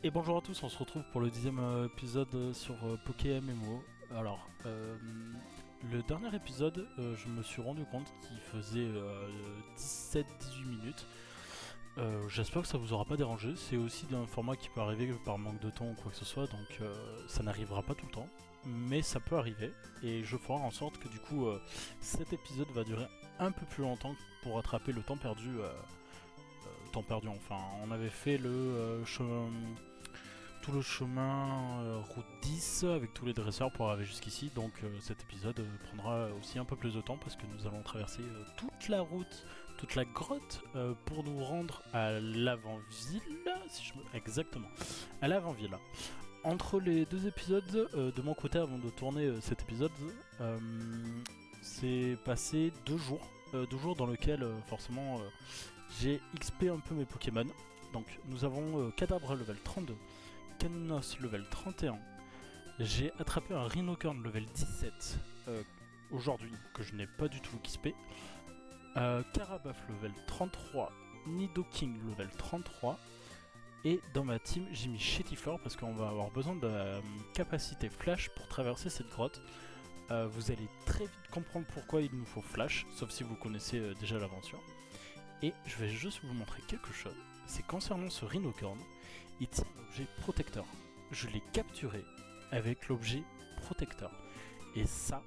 Et bonjour à tous, on se retrouve pour le 10e épisode sur PokéMMO. Alors, le dernier épisode, je me suis rendu compte qu'il faisait 17-18 minutes. J'espère que ça vous aura pas dérangé. C'est aussi un format qui peut arriver par manque de temps ou quoi que ce soit, donc ça n'arrivera pas tout le temps. Mais ça peut arriver, et je ferai en sorte que du coup, cet épisode va durer un peu plus longtemps pour rattraper le temps perdu. Enfin, on avait fait tout le chemin route 10 avec tous les dresseurs pour arriver jusqu'ici, donc cet épisode prendra aussi un peu plus de temps parce que nous allons traverser toute la route, toute la grotte pour nous rendre à l'avant-ville, exactement, à l'avant-ville. Entre les deux épisodes, de mon côté, avant de tourner cet épisode, c'est passé 2 jours, 2 jours dans lesquels forcément j'ai XP un peu mes Pokémon. Donc nous avons Kadabra level 32, Caninos level 31. J'ai attrapé un Rhinocorn level 17 aujourd'hui, que je n'ai pas du tout XP. Karabaf level 33, Nidoking level 33. Et dans ma team, j'ai mis Chetiflor parce qu'on va avoir besoin de la capacité Flash pour traverser cette grotte. Vous allez très vite comprendre pourquoi il nous faut Flash, sauf si vous connaissez déjà l'aventure. Et je vais juste vous montrer quelque chose. C'est concernant ce Rhinocorn, il tient un objet protecteur. Je l'ai capturé avec l'objet protecteur. Et ça,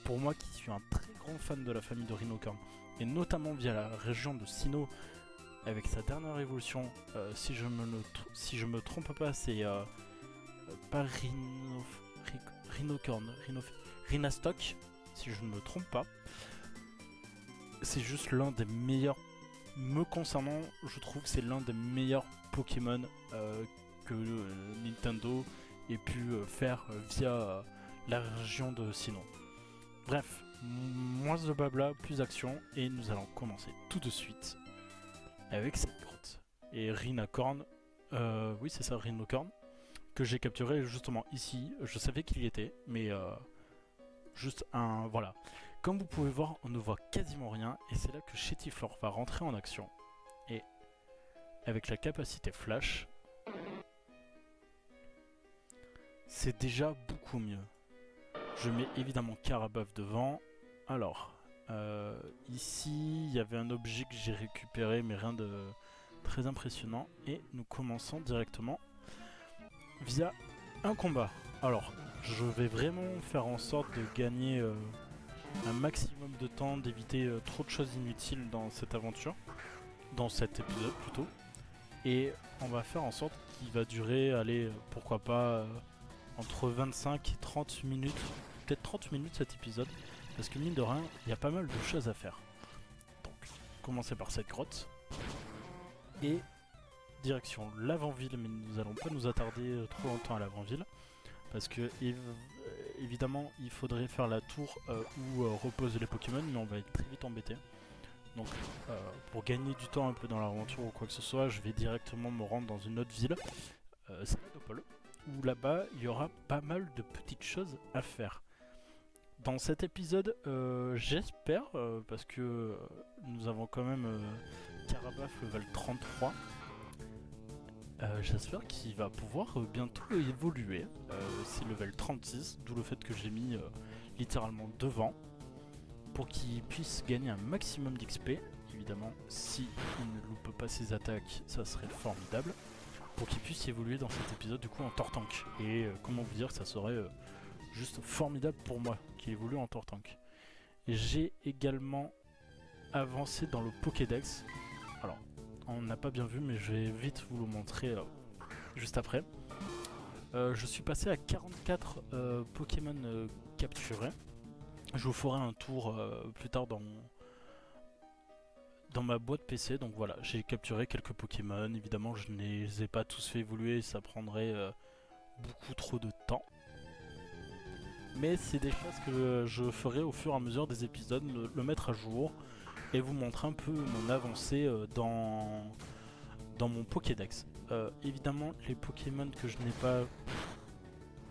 pour moi qui suis un très grand fan de la famille de Rhinocorn, et notamment via la région de Sinnoh, avec sa dernière évolution, si je me trompe pas, c'est pas Rhinocorn, Rhinastock, si je ne me trompe pas. C'est juste l'un des meilleurs, me concernant, je trouve que c'est l'un des meilleurs Pokémon que Nintendo ait pu faire via la région de Sinnoh. Bref, moins de blabla, plus action, et nous allons commencer tout de suite avec cette grotte. Et Rhinocorn, oui c'est ça, Rhinocorn, que j'ai capturé justement ici. Je savais qu'il y était, mais juste un... voilà. Comme vous pouvez voir, on ne voit quasiment rien, et c'est là que Chetiflor va rentrer en action. Et avec la capacité Flash, c'est déjà beaucoup mieux. Je mets évidemment Karabaf devant. Alors, ici, il y avait un objet que j'ai récupéré, mais rien de très impressionnant. Et nous commençons directement via un combat. Alors, je vais vraiment faire en sorte de gagner un maximum de temps, d'éviter trop de choses inutiles dans cette aventure, dans cet épisode plutôt. Et on va faire en sorte qu'il va durer, allez, pourquoi pas, entre 25 et 30 minutes, peut-être 30 minutes cet épisode, parce que mine de rien, il y a pas mal de choses à faire. Donc, commencer par cette grotte, et direction l'avant-ville, mais nous allons pas nous attarder trop longtemps à l'avant-ville, parce que évidemment il faudrait faire la tour où reposent les Pokémon, mais on va être très vite embêté. Donc pour gagner du temps un peu dans l'aventure ou quoi que ce soit, je vais directement me rendre dans une autre ville, Saladopol, où là-bas il y aura pas mal de petites choses à faire. Dans cet épisode, j'espère, parce que nous avons quand même Karabaf level 33, j'espère qu'il va pouvoir bientôt évoluer. C'est level 36, d'où le fait que j'ai mis littéralement devant, pour qu'il puisse gagner un maximum d'XP. Évidemment, si il ne loupe pas ses attaques, ça serait formidable, pour qu'il puisse évoluer dans cet épisode du coup en Tortank. Et comment vous dire, ça serait juste formidable pour moi qui évolue en Tortank. J'ai également avancé dans le Pokédex. Alors, on n'a pas bien vu, mais je vais vite vous le montrer juste après. Je suis passé à 44 Pokémon capturés. Je vous ferai un tour plus tard dans ma boîte PC. Donc voilà, j'ai capturé quelques Pokémon. Évidemment, je ne les ai pas tous fait évoluer, ça prendrait beaucoup trop de temps. Mais c'est des choses que je ferai au fur et à mesure des épisodes, le mettre à jour et vous montrer un peu mon avancée dans mon Pokédex. Évidemment, les Pokémon que je n'ai pas,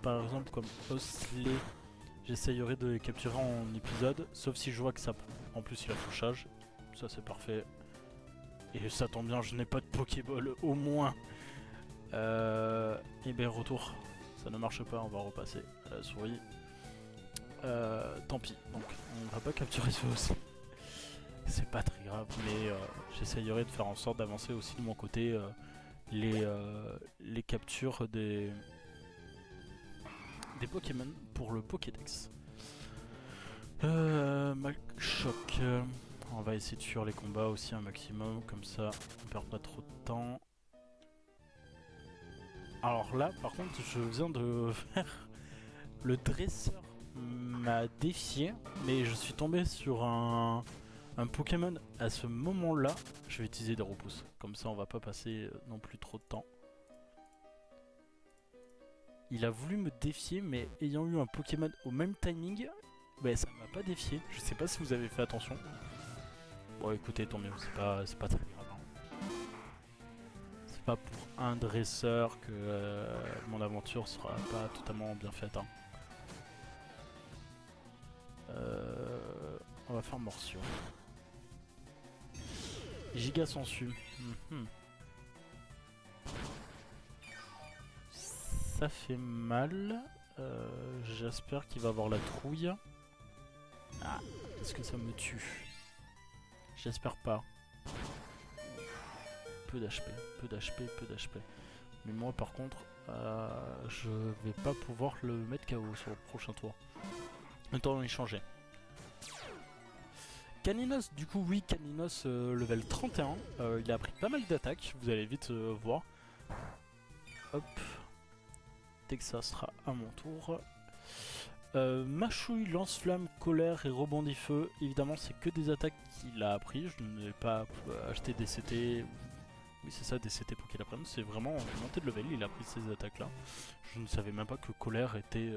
par exemple comme Osley, j'essayerai de les capturer en épisode, sauf si je vois que ça... En plus, il a fauchage, ça c'est parfait. Et ça tombe bien, je n'ai pas de Pokéball, au moins. Et bien retour, ça ne marche pas, on va repasser à la souris. Tant pis, donc on va pas capturer ce aussi. C'est pas très grave, mais j'essayerai de faire en sorte d'avancer aussi de mon côté les captures des Pokémon pour le Pokédex. Choc. On va essayer de fuir les combats aussi un maximum, comme ça on perd pas trop de temps. Alors là, par contre, je viens de faire le dresseur m'a défié, mais je suis tombé sur un Pokémon à ce moment-là. Je vais utiliser des repousses, comme ça on va pas passer non plus trop de temps. Il a voulu me défier, mais ayant eu un Pokémon au même timing, bah, ça m'a pas défié. Je sais pas si vous avez fait attention. Bon écoutez, tant mieux, c'est pas très grave. C'est pas pour un dresseur que mon aventure sera pas totalement bien faite. Hein. On va faire morsure. Giga sensu. Ça fait mal. J'espère qu'il va avoir la trouille. Ah, est-ce que ça me tue? J'espère pas. Peu d'HP, peu d'HP, peu d'HP. Mais moi par contre, je vais pas pouvoir le mettre KO sur le prochain tour. Maintenant on va y changer. Caninos, du coup oui, Caninos level 31. Il a pris pas mal d'attaques, vous allez vite voir. Hop. Dès que ça sera à mon tour. Machouille, lance-flamme, colère et rebondit feu. Évidemment, c'est que des attaques qu'il a appris. Je n'ai pas acheté des CT. Oui, c'est ça, des CT pour qu'il apprenne. C'est vraiment en montée de level. Il a pris ces attaques-là. Je ne savais même pas que colère était.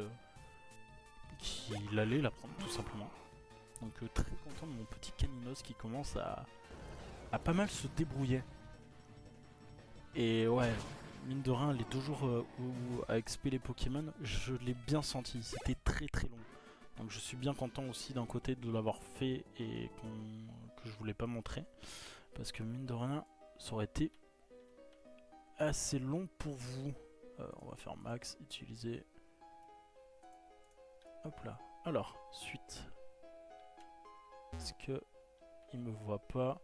Qu'il allait l'apprendre, tout simplement. Donc, très content de mon petit Caninos qui commence à pas mal se débrouiller. Et ouais. Mine de rien, les 2 jours à XP les Pokémon, je l'ai bien senti, c'était très très long. Donc je suis bien content aussi d'un côté de l'avoir fait et que je voulais pas montrer. Parce que mine de rien, ça aurait été assez long pour vous. On va faire max, utiliser. Hop là. Alors, suite. Est-ce que il me voit pas?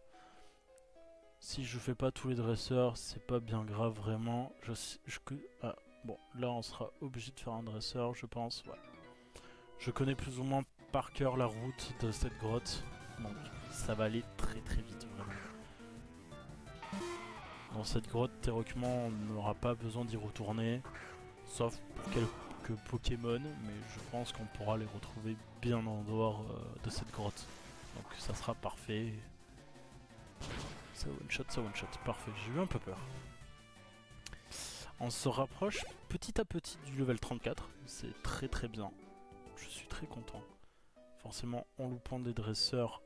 Si je fais pas tous les dresseurs, c'est pas bien grave vraiment. Ah, bon, là on sera obligé de faire un dresseur, je pense. Ouais. Je connais plus ou moins par cœur la route de cette grotte, donc ça va aller très très vite vraiment. Dans cette grotte, théoriquement, on n'aura pas besoin d'y retourner, sauf pour quelques Pokémon, mais je pense qu'on pourra les retrouver bien en dehors de cette grotte. Donc ça sera parfait. Ça one shot, parfait, j'ai eu un peu peur. On se rapproche petit à petit du level 34, c'est très très bien. Je suis très content. Forcément, en loupant des dresseurs,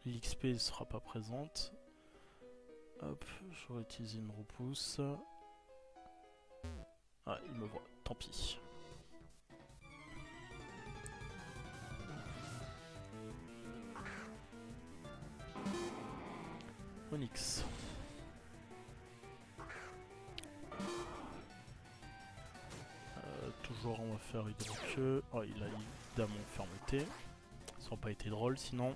l'XP ne sera pas présente. Hop, je vais utiliser une repousse. Ah, il me voit, tant pis. Onyx. Toujours on va faire hydroqueux. Oh, il a évidemment fermeté. Ça n'a pas été drôle sinon.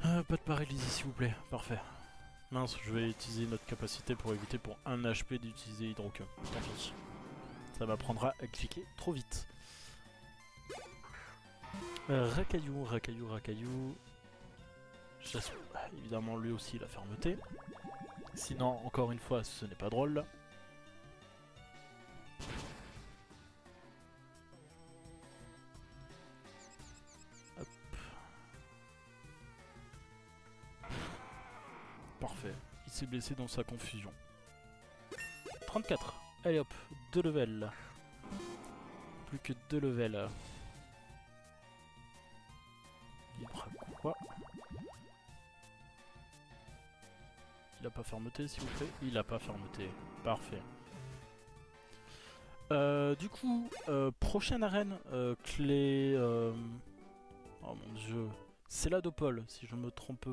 Pas de paralysie s'il vous plaît, parfait. Mince, je vais utiliser notre capacité pour éviter pour 1 HP d'utiliser hydroqueux. Tant pis. Ça m'apprendra à cliquer trop vite. Racaillou. Évidemment lui aussi la fermeté. Sinon, encore une fois, ce n'est pas drôle. Hop. Parfait. Il s'est blessé dans sa confusion. 34. Allez hop, 2 levels. Plus que 2 levels. Il fera quoi? Il a pas fermeté s'il vous plaît? Il a pas fermeté. Parfait. Du coup, prochaine arène, clé... Oh mon dieu. Céladopole, si je me trompe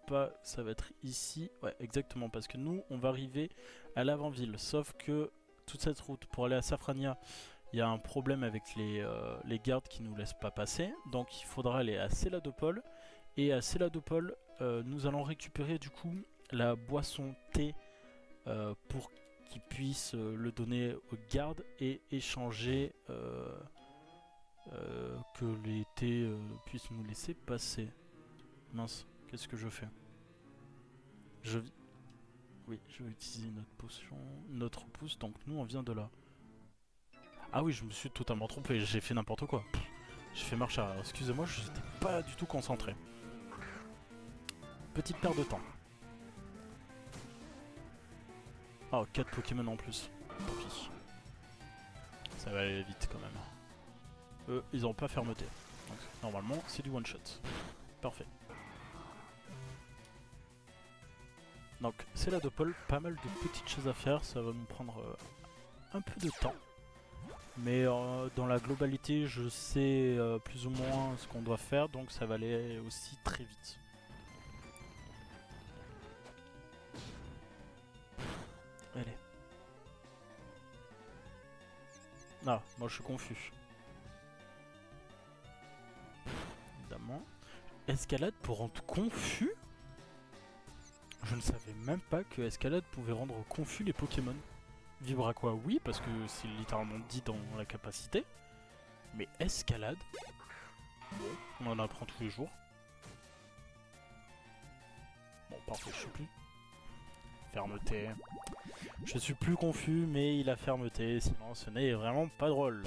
pas, ça va être ici. Ouais, exactement, parce que nous, on va arriver à l'avant-ville. Sauf que toute cette route pour aller à Safrania, il y a un problème avec les gardes qui nous laissent pas passer. Donc il faudra aller à Céladopol. Et à Céladopol, nous allons récupérer du coup la boisson thé pour qu'ils puissent le donner aux gardes et échanger que les thés puissent nous laisser passer. Mince, qu'est-ce que je fais? Oui, je vais utiliser notre potion, notre pouce, donc nous on vient de là. Ah oui, je me suis totalement trompé, j'ai fait n'importe quoi. J'ai fait marche arrière, excusez-moi, je n'étais pas du tout concentré. Petite perte de temps. Oh, 4 Pokémon en plus. Tant pis. Ça va aller vite quand même. Eux, ils n'ont pas fermeté. Donc, normalement, c'est du one shot. Parfait. Donc, c'est la Dopole, pas mal de petites choses à faire. Ça va nous prendre un peu de temps. Mais dans la globalité, je sais plus ou moins ce qu'on doit faire. Donc, ça va aller aussi très vite. Allez. Ah, moi je suis confus. Évidemment. Escalade pour rendre confus? Je ne savais même pas que escalade pouvait rendre confus les Pokémon. Vibra quoi? Oui, parce que c'est littéralement dit dans la capacité. Mais escalade? Bon, on en apprend tous les jours. Bon, parfait, je sais plus. Fermeté. Je suis plus confus, mais il a fermeté, sinon ce n'est vraiment pas drôle.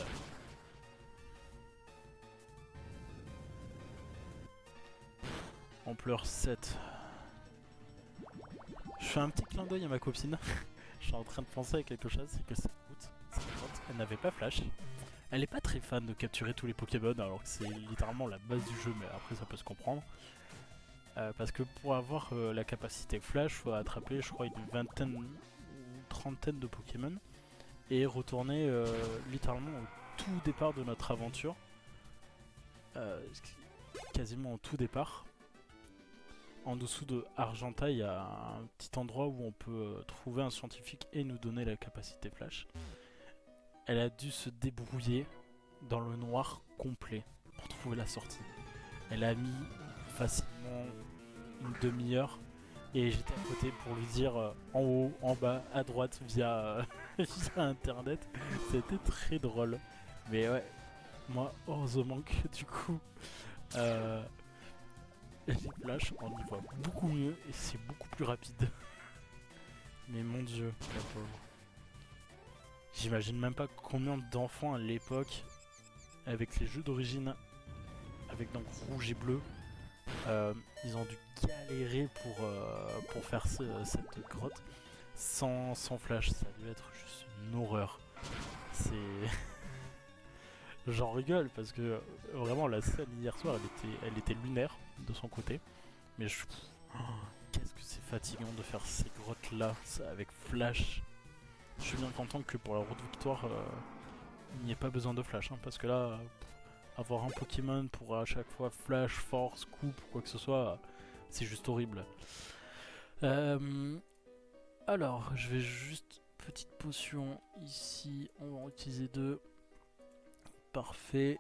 Ampleur 7. Je fais un petit clin d'œil à ma copine. Je suis en train de penser à quelque chose, c'est que cette route, elle n'avait pas flash. Elle est pas très fan de capturer tous les Pokémon, alors que c'est littéralement la base du jeu, mais après ça peut se comprendre. Parce que pour avoir la capacité flash, il faut attraper, je crois, une vingtaine ou trentaine de Pokémon et retourner littéralement au tout départ de notre aventure. Quasiment au tout départ. En dessous de Argenta, il y a un petit endroit où on peut trouver un scientifique et nous donner la capacité flash. Elle a dû se débrouiller dans le noir complet pour trouver la sortie. Elle a mis facilement une demi-heure et j'étais à côté pour lui dire en haut, en bas, à droite via, via internet. C'était très drôle. Mais ouais, moi heureusement que du coup les flashs on y voit beaucoup mieux et c'est beaucoup plus rapide. Mais mon dieu, la pauvre. J'imagine même pas combien d'enfants à l'époque, avec les jeux d'origine, avec donc rouge et bleu, ils ont dû galérer pour faire cette grotte sans flash. Ça a dû être juste une horreur. C'est... J'en rigole parce que vraiment la scène hier soir elle était lunaire de son côté. Mais qu'est-ce que c'est fatigant de faire ces grottes là avec flash. Je suis bien content que pour la route victoire il n'y ait pas besoin de flash, hein, parce que là avoir un Pokémon pour à chaque fois flash, force, coupe ou quoi que ce soit, c'est juste horrible. Alors, je vais juste petite potion ici, on va en utiliser 2. Parfait.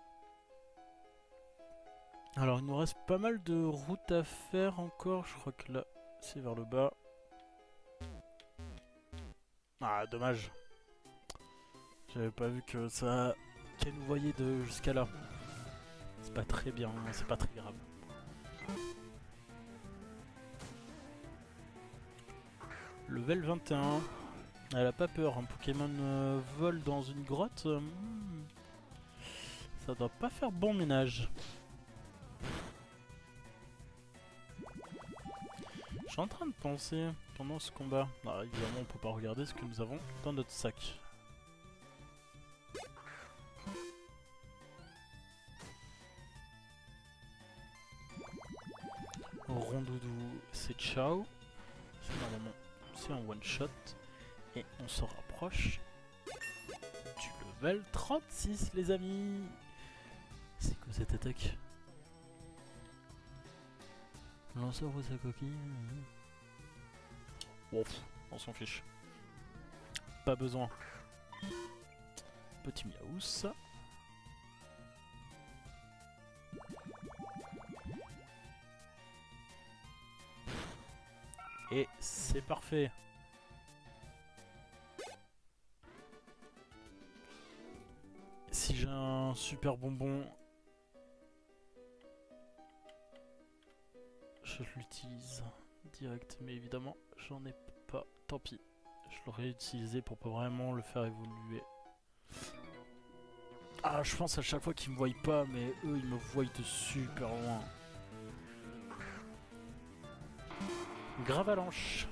Alors il nous reste pas mal de routes à faire encore, je crois que là c'est vers le bas. Ah dommage. J'avais pas vu que ça qu'elle nous voyait de jusqu'à là. C'est pas très bien, c'est pas très grave. Level 21. Elle a pas peur, un Pokémon vole dans une grotte. Ça doit pas faire bon ménage. Je suis en train de penser pendant ce combat. Ah, évidemment, on peut pas regarder ce que nous avons dans notre sac. Rondoudou, c'est ciao. Normalement, c'est un one shot. Et on se rapproche du level 36, les amis. C'est quoi cette attaque? Lanceur ou sa coquille. Bon, on s'en fiche. Pas besoin. Petit miaous. Et c'est parfait. Si j'ai un super bonbon, je l'utilise direct. Mais évidemment, j'en ai pas. Tant pis. Je l'aurais utilisé pour pas vraiment le faire évoluer. Ah, je pense à chaque fois qu'ils me voient pas, mais eux, ils me voient de super loin. Gravalanche.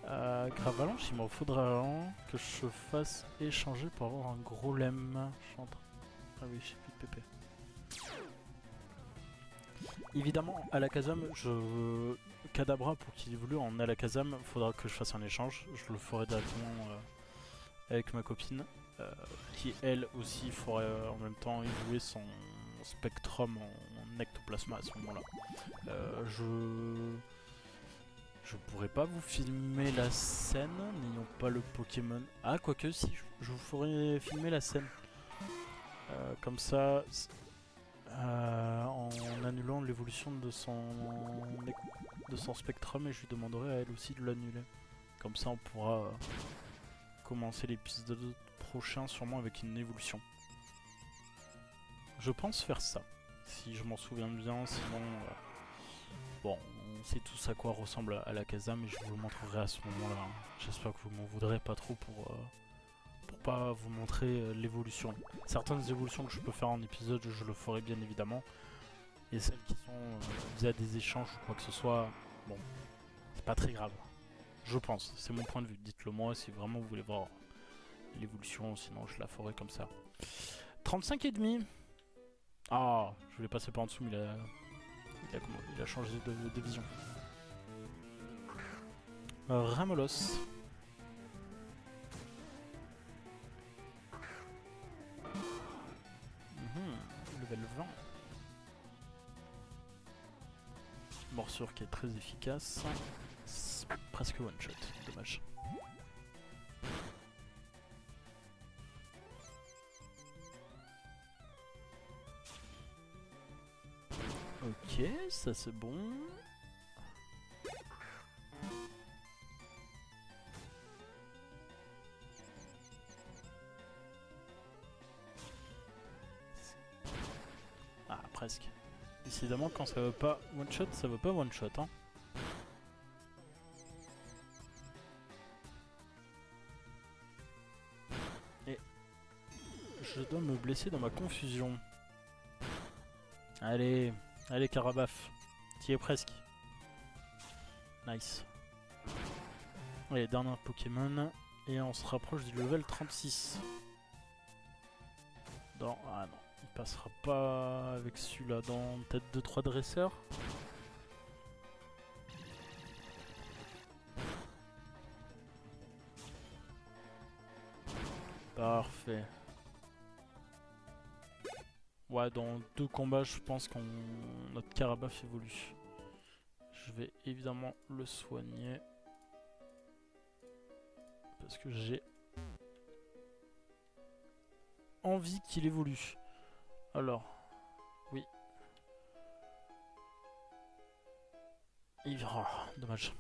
Gravalanche, il m'en faudra un que je fasse échanger pour avoir un gros lemme. Ah oui, j'ai plus de PP. Évidemment, Alakazam, Kadabra, pour qu'il évolue en Alakazam, faudra que je fasse un échange. Je le ferai directement avec ma copine, qui elle aussi ferait en même temps évoluer son Spectrum en Ectoplasma à ce moment-là. Je pourrais pas vous filmer la scène, n'ayant pas le Pokémon. Ah, quoique si, je vous ferai filmer la scène. Comme ça, en annulant l'évolution de son Spectrum, et je lui demanderai à elle aussi de l'annuler. Comme ça, on pourra commencer l'épisode prochain sûrement avec une évolution. Je pense faire ça, si je m'en souviens bien, sinon... bon, on sait tous à quoi ressemble Alakazam et je vous le montrerai à ce moment-là. J'espère que vous m'en voudrez pas trop pour pas vous montrer l'évolution. Certaines évolutions que je peux faire en épisode, je le ferai bien évidemment. Et celles qui sont via des échanges ou quoi que ce soit, bon, c'est pas très grave. Je pense, c'est mon point de vue. Dites-le moi si vraiment vous voulez voir l'évolution, sinon je la ferai comme ça. 35,5. Ah, je voulais passer par en dessous, mais il a changé de vision. Ramolos. Level 20. Morsure qui est très efficace. Presque one shot, dommage. Ok, ça c'est bon. Ah, presque. Décidément, quand ça veut pas one shot, ça veut pas one shot, hein. Et je dois me blesser dans ma confusion. Allez, allez Carabaf, t'y es presque. Nice. Allez, dernier Pokémon, et on se rapproche du level 36. Ah non, il passera pas avec celui-là, dans peut-être 2-3 dresseurs. Parfait. Ouais, dans 2 combats, je pense qu'on notre Carabaf évolue. Je vais évidemment le soigner. Parce que j'ai envie qu'il évolue. Alors, oui. Oh, dommage.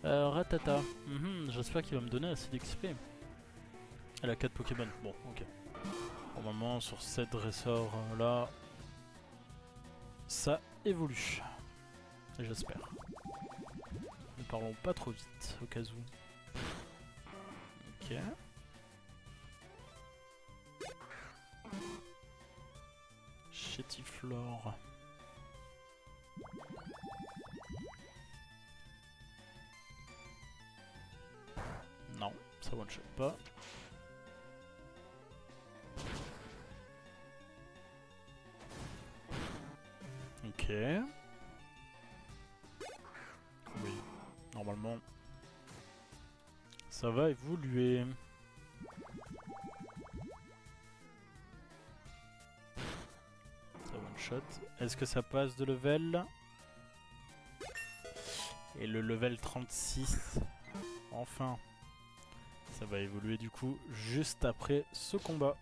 Ratata. J'espère qu'il va me donner assez d'XP. Elle a 4 Pokémon. Bon, ok. Normalement, sur cette dresseur là, ça évolue. J'espère. Ne parlons pas trop vite, au cas où. Ok. Chétiflore. Non, ça one shot pas. Ok. Oui, normalement, ça va évoluer. shot. Est-ce que ça passe de level? Et le level 36, enfin, ça va évoluer du coup juste après ce combat.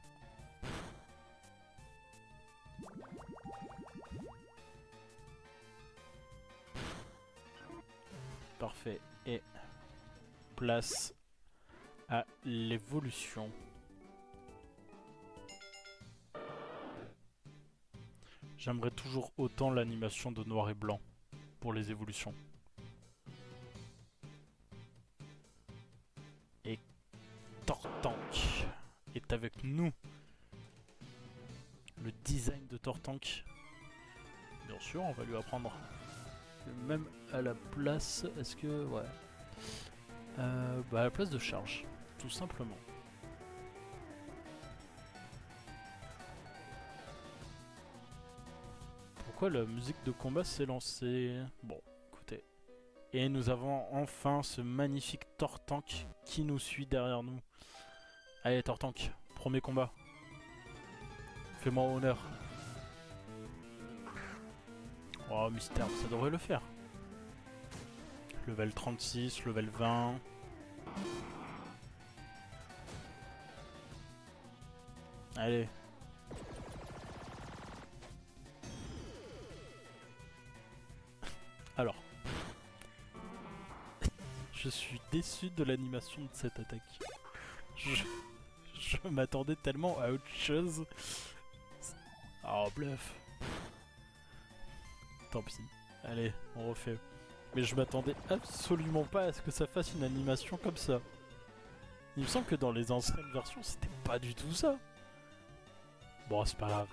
Parfait. Et place à l'évolution. J'aimerais toujours autant l'animation de noir et blanc pour les évolutions. Et Tortank est avec nous. Le design de Tortank. Bien sûr, on va lui apprendre. Même à la place, est-ce que... Ouais. Bah à la place de charge, tout simplement. Pourquoi la musique de combat s'est lancée? Bon, écoutez. Et nous avons enfin ce magnifique Tortank qui nous suit derrière nous. Allez Tortank, premier combat. Fais-moi honneur. Oh mystère, ça devrait le faire. Level 36, level 20. Allez. Alors. Je suis déçu de l'animation de cette attaque. Je m'attendais tellement à autre chose. Oh bluff. Tant pis. Allez, on refait. Mais je m'attendais absolument pas à ce que ça fasse une animation comme ça. Il me semble que dans les anciennes versions, c'était pas du tout ça. Bon, c'est pas grave.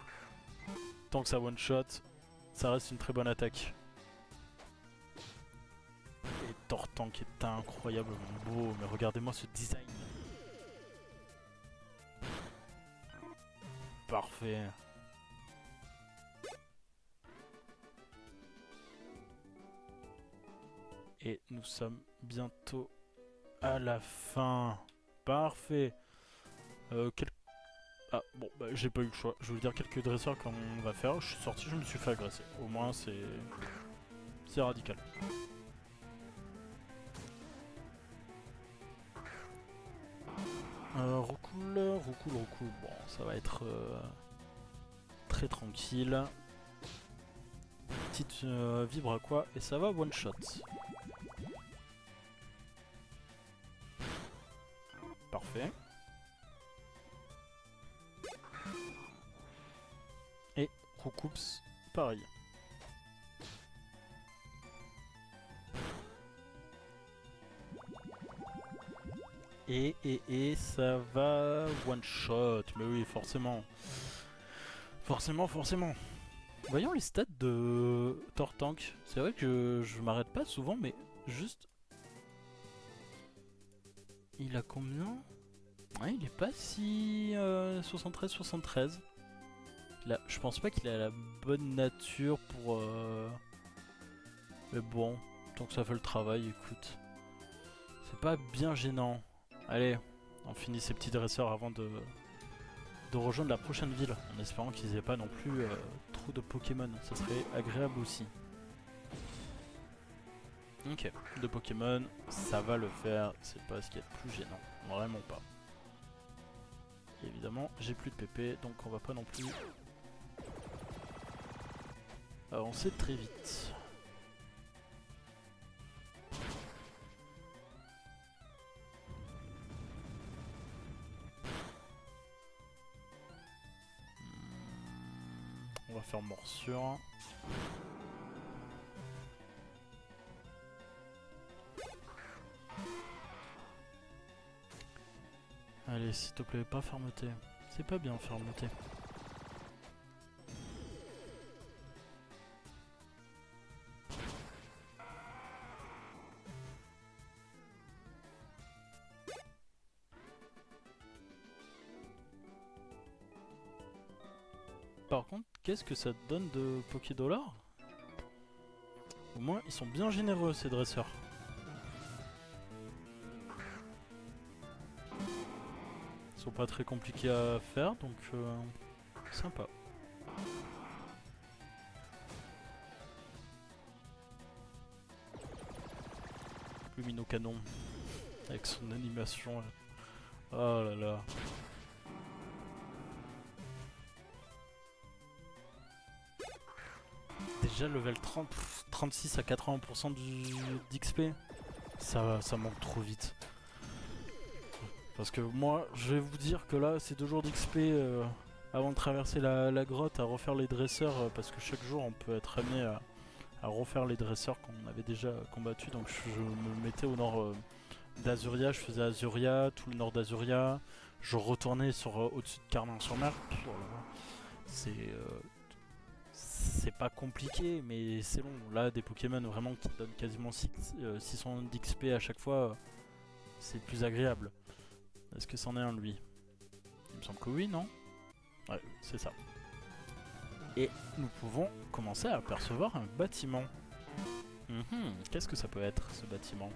Tant que ça one shot, ça reste une très bonne attaque. Et Tortank est incroyablement beau, mais regardez-moi ce design. Parfait. Et nous sommes bientôt à la fin. Parfait. Ah bon, bah, j'ai pas eu le choix. Je veux dire quelques dresseurs qu'on va faire. Je suis sorti, je me suis fait agresser. Au moins c'est radical. Recool. Bon, ça va être très tranquille. Petite vibre à quoi et ça va one shot. Parfait. Et Roucoups, pareil. Et ça va one shot. Mais oui, forcément. Forcément. Voyons les stats de Tortank. C'est vrai que je m'arrête pas souvent, mais juste... Il a combien? Ouais, il est pas si... 73. Je pense pas qu'il a la bonne nature pour... Mais bon, tant que ça fait le travail, écoute. C'est pas bien gênant. Allez, on finit ces petits dresseurs avant de rejoindre la prochaine ville, en espérant qu'ils aient pas non plus trop de Pokémon. Ça serait agréable aussi. Ok, 2 Pokémon, ça va le faire, c'est pas ce qu'il y a de plus gênant, vraiment pas. Et évidemment, j'ai plus de PP, donc on va pas non plus avancer très vite. On va faire morsure. Allez, s'il te plaît, pas fermeté. C'est pas bien fermeté. Par contre, qu'est-ce que ça te donne de Pokédollars? Au moins, ils sont bien généreux, ces dresseurs. Ils sont pas très compliqués à faire, donc sympa. Lumino Canon. Avec son animation. Oh là là. Déjà level 30, 36 à 80% d'XP. Ça manque trop vite. Parce que moi, je vais vous dire que là, c'est 2 jours d'XP avant de traverser la grotte à refaire les dresseurs. Parce que chaque jour, on peut être amené à refaire les dresseurs qu'on avait déjà combattus. Donc je me mettais au nord d'Azuria, je faisais Azuria, tout le nord d'Azuria. Je retournais sur au-dessus de Carmin-sur-Mer. C'est pas compliqué, mais c'est long. Là, des Pokémon vraiment qui donnent quasiment 600 d'XP à chaque fois, c'est plus agréable. Est-ce que c'en est un, lui? Il me semble que oui, non? Ouais, c'est ça. Et nous pouvons commencer à apercevoir un bâtiment. Qu'est-ce que ça peut être, ce bâtiment?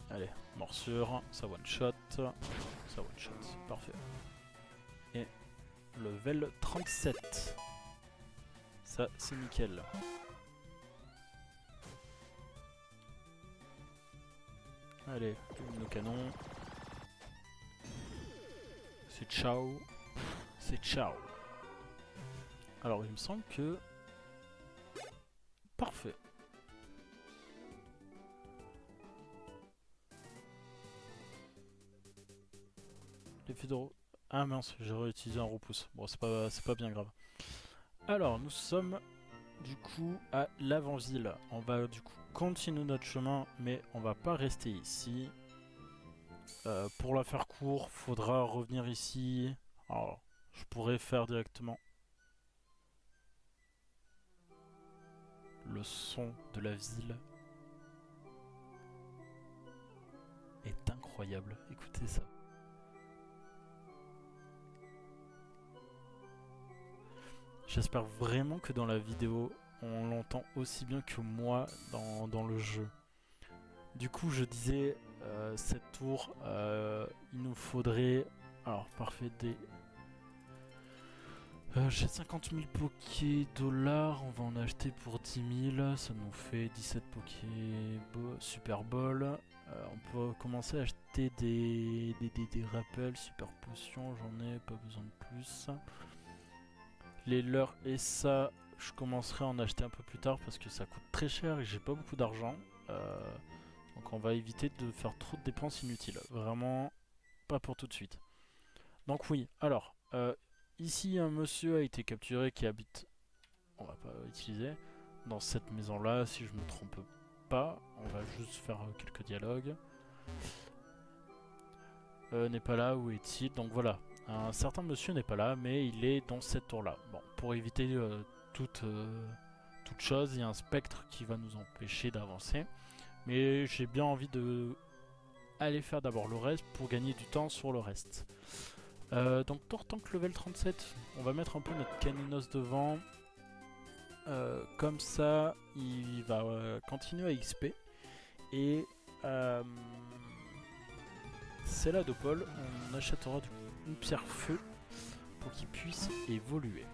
Allez, morsure, ça one-shot, ça one-shot, parfait. Et level 37. Ça, c'est nickel. Allez, le canon. C'est ciao. C'est ciao. Alors, il me semble que... Parfait. L'effet de... Ah mince, j'ai réutilisé un repousse. Bon, c'est pas bien grave. Alors, nous sommes du coup à l'avant-ville. On va du coup continuer notre chemin, mais on va pas rester ici. Pour la faire court, faudra revenir ici. Alors, je pourrais faire directement le son de la ville est incroyable. Écoutez ça. J'espère vraiment que dans la vidéo, on l'entend aussi bien que moi dans le jeu. Du coup, je disais, cette tour, il nous faudrait... Alors, parfait, des... j'ai 50 000 Poké dollars, on va en acheter pour 10 000, ça nous fait 17 Poké Super Ball. On peut commencer à acheter des rappels, Super Potions, j'en ai pas besoin de plus. Les leurres et ça, je commencerai à en acheter un peu plus tard parce que ça coûte très cher et j'ai pas beaucoup d'argent. Donc on va éviter de faire trop de dépenses inutiles. Vraiment, pas pour tout de suite. Donc oui, alors, ici un monsieur a été capturé qui habite, on va pas utiliser, dans cette maison-là, si je me trompe pas. On va juste faire quelques dialogues. N'est pas là, où est-il? Donc voilà, un certain monsieur n'est pas là, mais il est dans cette tour-là. Bon, pour éviter toute chose, il y a un spectre qui va nous empêcher d'avancer. Mais j'ai bien envie de aller faire d'abord le reste pour gagner du temps sur le reste. Donc Tortank level 37, on va mettre un peu notre caninos devant. Comme ça, il va continuer à XP. Et c'est là de Paul, on achètera une pierre feu pour qu'il puisse évoluer.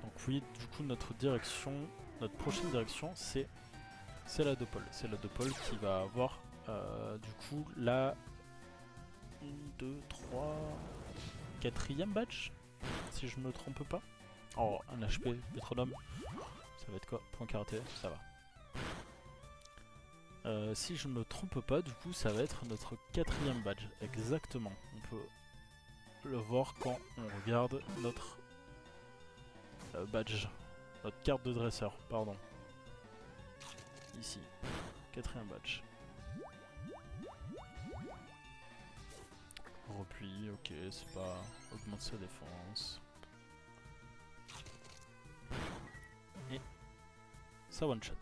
Donc oui, du coup notre prochaine direction, c'est la de Paul. C'est la de Paul qui va avoir du coup la 1, 2, 3, 4e badge, si je me trompe pas. Oh, un HP métronome. Ça va être quoi? Point karaté, ça va. Si je me trompe pas, du coup, ça va être notre 4e badge. Exactement. On peut le voir quand on regarde notre badge. Notre carte de dresseur, pardon. Ici. 4e badge. Repli, ok, c'est pas... Augmente sa défense. Et... ça one shot.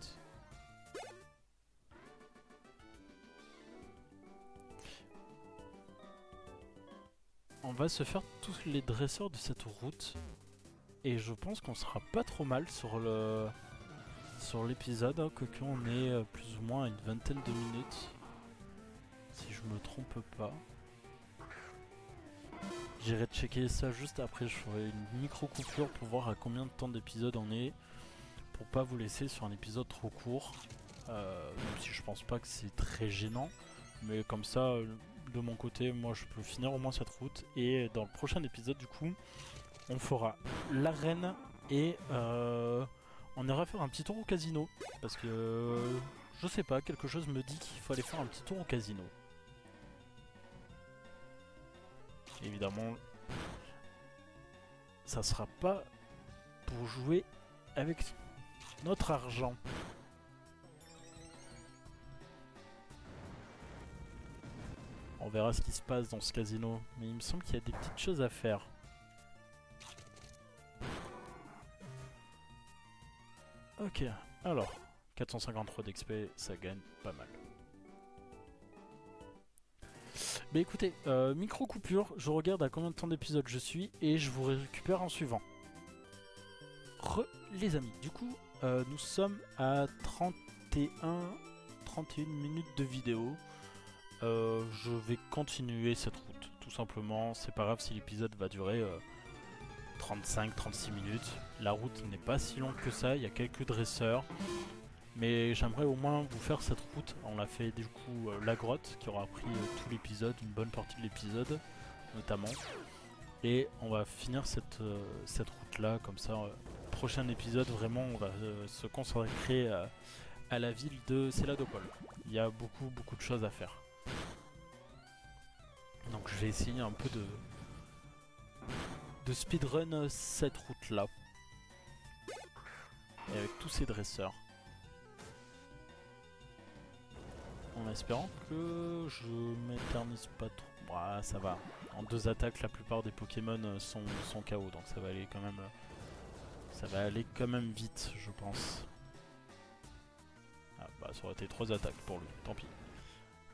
On va se faire tous les dresseurs de cette route. Et je pense qu'on sera pas trop mal sur l'épisode, hein, que on est plus ou moins à une vingtaine de minutes. Si je me trompe pas. J'irai checker ça juste après, je ferai une micro coupure pour voir à combien de temps d'épisode on est, pour pas vous laisser sur un épisode trop court, même si je pense pas que c'est très gênant, mais comme ça, de mon côté, moi je peux finir au moins cette route, et dans le prochain épisode du coup, on fera l'arène et on ira faire un petit tour au casino, parce que je sais pas, quelque chose me dit qu'il faut aller faire un petit tour au casino. Évidemment, ça sera pas pour jouer avec notre argent. On verra ce qui se passe dans ce casino, mais il me semble qu'il y a des petites choses à faire. Ok, alors, 453 d'XP, ça gagne pas mal. Bah écoutez, micro coupure, je regarde à combien de temps d'épisode je suis et je vous récupère en suivant. Les amis, du coup, nous sommes à 31 minutes de vidéo. Je vais continuer cette route, tout simplement. C'est pas grave si l'épisode va durer 35-36 minutes. La route n'est pas si longue que ça, il y a quelques dresseurs. Mais j'aimerais au moins vous faire cette route. On a fait du coup la grotte qui aura pris tout l'épisode, une bonne partie de l'épisode notamment. Et on va finir cette route là, comme ça. Prochain épisode, vraiment on va se consacrer à la ville de Céladopol. Il y a beaucoup de choses à faire. Donc je vais essayer un peu de speedrun cette route là. Et avec tous ces dresseurs. En espérant que je m'éternise pas trop. Bah, ça va. En 2 attaques, la plupart des Pokémon sont KO, donc ça va aller quand même. Ça va aller quand même vite, je pense. Ah bah ça aurait été 3 attaques pour lui, tant pis.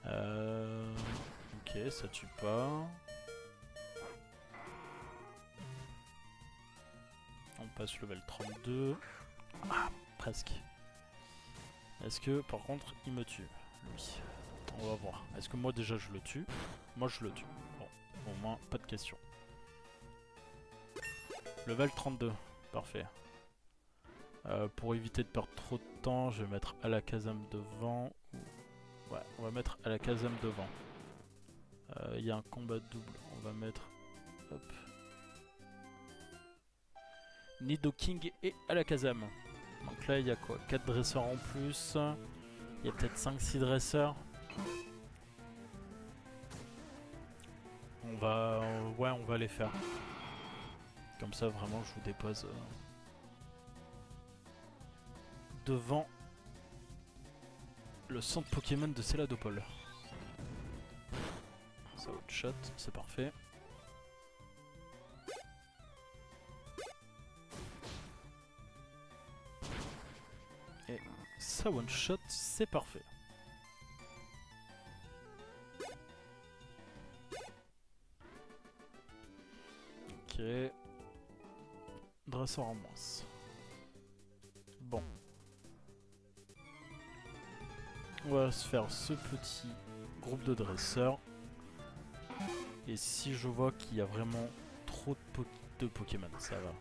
Ok, ça tue pas. On passe level 32. Ah, presque. Est-ce que par contre il me tue, lui? On va voir. Est-ce que moi déjà je le tue? Moi je le tue. Bon, au moins pas de question. Level 32, parfait. Pour éviter de perdre trop de temps, je vais mettre Alakazam devant. Ouais, on va mettre Alakazam devant. Il y a un combat double, on va mettre... Hop. Nidoking et Alakazam. Donc là, il y a quoi? 4 dresseurs en plus. Il y a peut-être 5-6 dresseurs. On va... ouais, on va les faire. Comme ça, vraiment, je vous dépose... devant le centre Pokémon de Céladopol. Ça one shot, c'est parfait. Et ça one shot, c'est parfait. Ok. Dresseur en moins. Bon. On va se faire ce petit groupe de dresseurs. Et si je vois qu'il y a vraiment trop de Pokémon, ça va.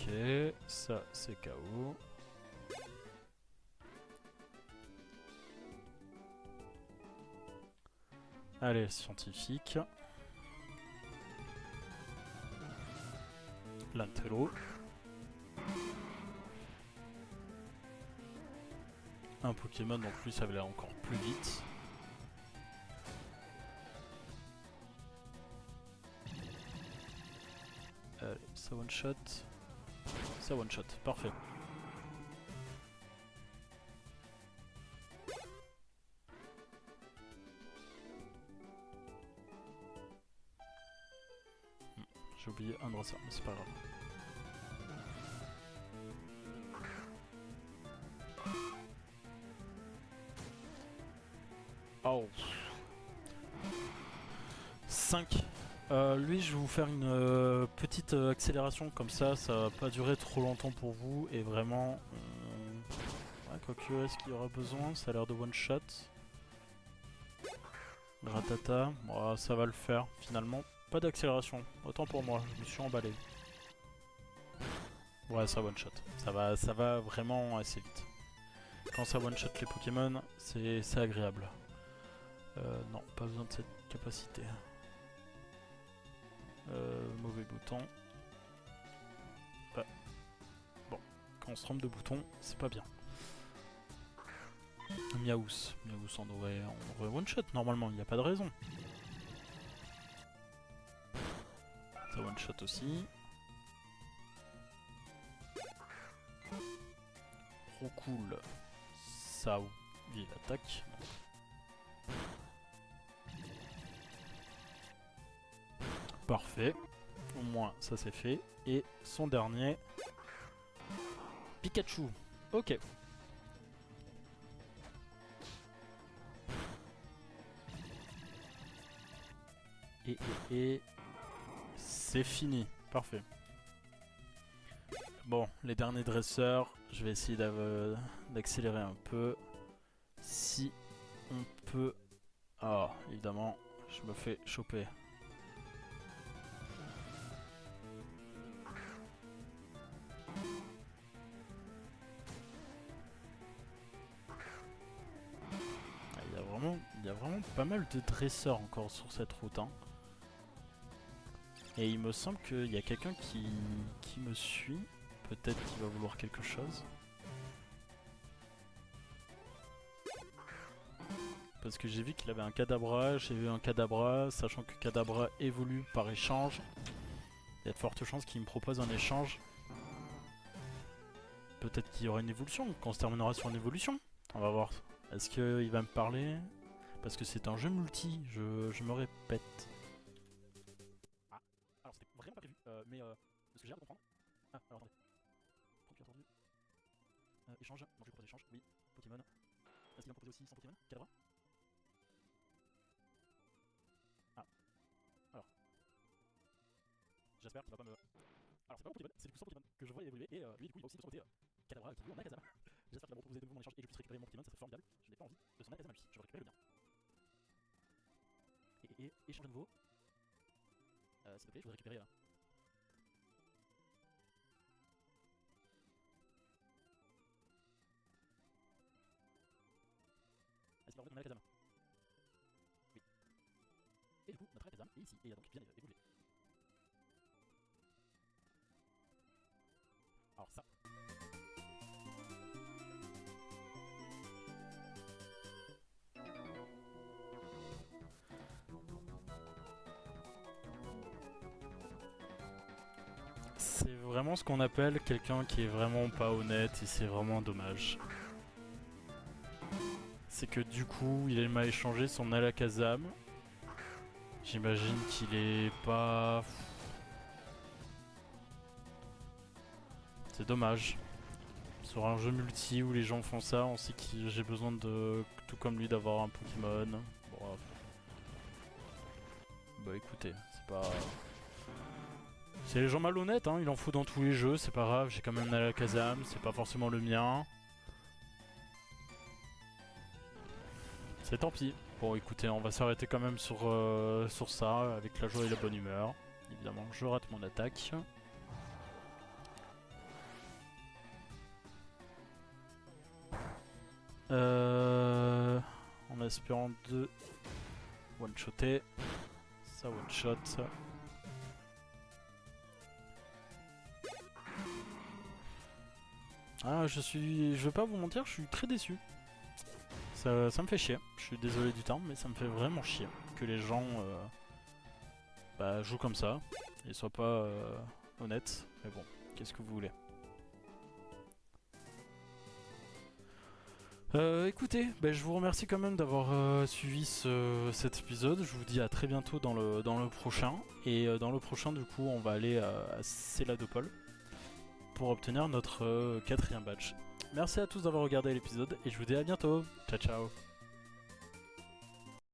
Ok, ça c'est KO. Allez, scientifique. Lantello. Un Pokémon, donc lui ça va aller encore plus vite. Allez, ça one shot. Ça one shot, parfait. J'ai oublié un dresseur, mais c'est pas grave. Oh. 5. Lui, je vais vous faire une petite accélération, comme ça va pas durer trop longtemps pour vous. Et vraiment, ouais, quoique, est-ce qu'il y aura besoin? Ça a l'air de one shot. Gratata, oh, ça va le faire finalement. Pas d'accélération, autant pour moi, je me suis emballé. Ouais, ça one shot. Ça va vraiment assez vite. Quand ça one shot les Pokémon, c'est agréable. Non, pas besoin de cette capacité. Mauvais bouton. Bon, quand on se trompe de bouton, c'est pas bien. Miaous. Miaous on aurait one shot normalement, il n'y a pas de raison. Ça one shot aussi. Trop cool. Ça, il attaque. Parfait. Au moins, ça c'est fait. Et son dernier... Pikachu. Ok. Et... C'est fini. Parfait. Bon, les derniers dresseurs, je vais essayer d'accélérer un peu. Si on peut... Ah, évidemment, je me fais choper. Il y a vraiment pas mal de dresseurs encore sur cette route. Hein. Et il me semble qu'il y a quelqu'un qui me suit. Peut-être qu'il va vouloir quelque chose. Parce que j'ai vu qu'il avait un Kadabra, j'ai vu un Kadabra, sachant que Kadabra évolue par échange. Il y a de fortes chances qu'il me propose un échange. Peut-être qu'il y aura une évolution, qu'on se terminera sur une évolution. On va voir. Est-ce qu'il va me parler? Parce que c'est un jeu multi, je me répète. Ah, alors c'était vraiment pas prévu, mais ce que j'ai l'air de comprendre... Ah, alors attendez. Trop attendu. Échange, non je lui propose échange, oui. Pokémon. Est-ce qu'il va me proposer aussi 100 Pokémon? Kadabra? Ah, alors. J'espère qu'il va pas me... Alors c'est pas mon Pokémon, c'est du coup son Pokémon que je vois évoluer, et lui du coup il va aussi de son côté Kadabra qui lui en a Kazama. J'espère qu'il va me proposer de nouveau mon échange et que je puisse récupérer mon Pokémon, ça serait formidable. Je n'ai pas envie de son Kazama lui, je veux récupérer le mien. Et échange à nouveau. S'il te plaît, je voudrais récupérer... Est-ce qu'il va remettre mon Alakazam? Oui. Et du coup, notre Alakazam est ici, et il a donc bien évolué. Alors ça... C'est vraiment ce qu'on appelle quelqu'un qui est vraiment pas honnête, et c'est vraiment dommage. C'est que du coup, il m'a échangé son Alakazam. J'imagine qu'il est pas... C'est dommage. Sur un jeu multi où les gens font ça, on sait que j'ai besoin de... tout comme lui d'avoir un Pokémon. Bon, bah écoutez, c'est pas... C'est les gens malhonnêtes, hein, il en faut dans tous les jeux, c'est pas grave, j'ai quand même un Alakazam, c'est pas forcément le mien. C'est tant pis. Bon écoutez, on va s'arrêter quand même sur ça, avec la joie et la bonne humeur. Évidemment, je rate mon attaque. En espérant de one-shotter. Ça one-shot. Ah, je vais pas vous mentir, je suis très déçu. Ça me fait chier. Je suis désolé du terme, mais ça me fait vraiment chier que les gens jouent comme ça et soient pas honnêtes. Mais bon, qu'est-ce que vous voulez? Écoutez, je vous remercie quand même d'avoir suivi cet épisode. Je vous dis à très bientôt dans le prochain. Et dans le prochain, du coup, on va aller à Céladopol pour obtenir notre 4e badge. Merci à tous d'avoir regardé l'épisode et je vous dis à bientôt. Ciao ciao.